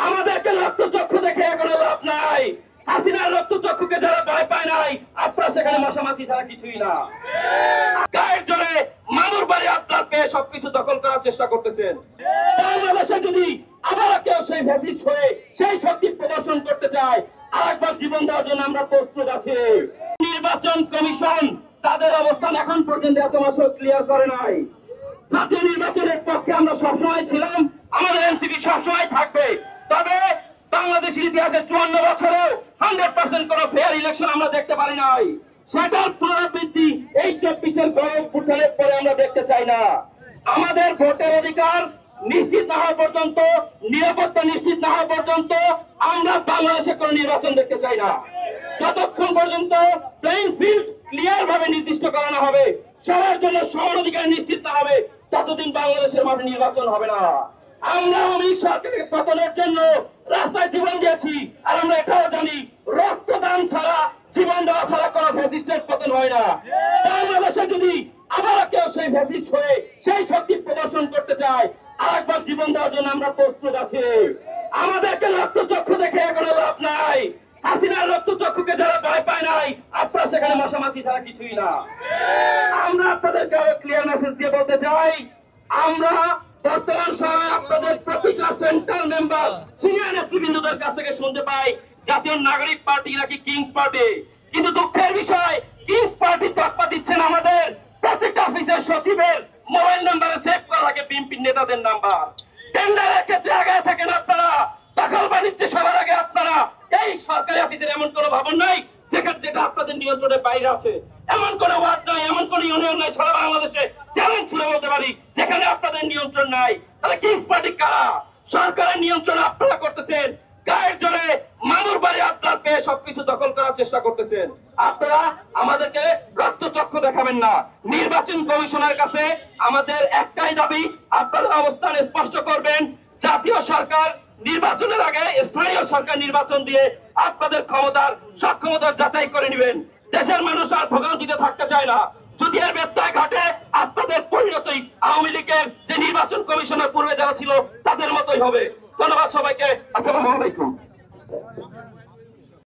আমাদেরকে রক্তচক্ষু দেখে এখনো লাভ নাই। হাসিনার রক্তচক্ষুকে যারা ভয় পায় নাই, আপনারা সেখানে মশামাছি ছাড়া কিছুই না। গায়ের জোরে মামুর বাড়ি আপনার পেয়ে সবকিছু দখল করার চেষ্টা করতেছেন। বাংলাদেশে যদি আবার কেউ সেই ফ্যাসিস্ট হয়ে সেই শক্তি প্রদর্শন করতে চায়, আরেকবার জীবন দেওয়ার জন্য আমরা প্রস্তুত আছি। নির্বাচন কমিশন তাদের অবস্থান এখন পর্যন্ত এত মাস ক্লিয়ার করে নাই। জাতীয় নির্বাচনের পক্ষে আমরা সবসময় ছিলাম, আমাদের এনসিপি সবসময় থাকবে। তবে বাংলাদেশের ইতিহাসে 54 বছরেও 100% কোন ফেয়ার ইলেকশন আমরা দেখতে পারি নাই। সেটার পুনরাবৃত্তি এই 24-এর গণঅভ্যুত্থানের পরে আমরা দেখতে চাই না। আমাদের ভোটের অধিকার নিশ্চিত না হওয়া পর্যন্ত, নিরাপত্তা নিশ্চিত না হওয়া পর্যন্ত আমরা বাংলাদেশে কোন নির্বাচন দেখতে চাই না। যতক্ষণ পর্যন্ত প্লেইং ফিল্ড ক্লিয়ার ভাবে নির্দিষ্ট করানো হবে, সবার জন্য সমান অধিকার নিশ্চিত না হবে, ততদিন বাংলাদেশের মাঠে নির্বাচন হবে না। আমরা আওয়ামী লীগ সরকারের পতনের জন্য রাস্তায় জীবন দিয়েছি, আর আমরা এটাও জানি রক্তদান ছাড়া, জীবন দেওয়া ছাড়া কোনো ফ্যাসিস্টের পতন হয় না। বাংলাদেশে যদি আবার কেউ সেই ফ্যাসিস্ট হয়ে সেই শক্তি প্রদর্শন করতে চায়, আরেকবার জীবন দেওয়ার জন্য আমরা প্রস্তুত আছি। আমাদেরকে রক্তচক্ষু দেখে এখনো লাভ নাই। হাসিনার রক্তচক্ষুকে যারা ভয় পায় নাই, আপনারা সেখানে মশামাছি ছাড়া কিছুই না। আমরা আপনাদেরকে ক্লিয়ার মেসেজ দিয়ে বলতে চাই, আমরা বর্তমান সময়ে আপনাদের প্রতিটা সেন্ট্রাল মেম্বার, সিনিয়র নেতৃবৃন্দদের কাছ থেকে শুনতে পাই জাতীয় নাগরিক পার্টি নাকি কিংস পার্টি। কিন্তু দুঃখের বিষয়, কিংস পার্টি তকমা দিচ্ছেন আমাদের প্রত্যেকটা অফিসের সচিবের মোবাইল নাম্বারে সেভ করা থাকে বিএনপি নেতাদের নাম্বার। টেন্ডারের ক্ষেত্রে আগে থাকেন আপনারা, দখল বাণিজ্যে সবার আগে আপনারা। এই সরকারি অফিসের এমন কোন ভবন নাই যেটা আপনাদের নিয়ন্ত্রণের বাইরে আছে। এমন কোন ওয়ার্ড নাই, এমন কোন ইউনিয়ন নাই সারা বাংলাদেশে, চ্যালেঞ্জ ছুড়ে বলতে পারি, যেখানে আপনাদের নিয়ন্ত্রণ নাই। তাহলে কিংস পার্টি কারা? সরকারের নিয়ন্ত্রণ আপনারা করতেছেন, গায়ের জোরে মামুর বাড়ি আপনার পেয়ে সবকিছু দখল করার চেষ্টা করতেছেন। আপনারা আমাদেরকে রক্তচক্ষু দেখাবেন না। নির্বাচন কমিশনের কাছে আমাদের একটাই দাবি, আপনারা অবস্থান স্পষ্ট করবেন। জাতীয় সরকার নির্বাচনের আগে স্থানীয় সরকার নির্বাচন দিয়ে আপনাদের ক্ষমতার সক্ষমতার যাচাই করে নেবেন। দেশের মানুষ আর ভোগান্তিতে থাকতে চায় না। যদি এর ব্যত্যয় ঘটে, আপনাদের পরিণতি আওয়ামী লীগের যে নির্বাচন কমিশনের পূর্বে যারা ছিল তাদের মতোই হবে। ধন্যবাদ সবাইকে। আসসালামু আলাইকুম।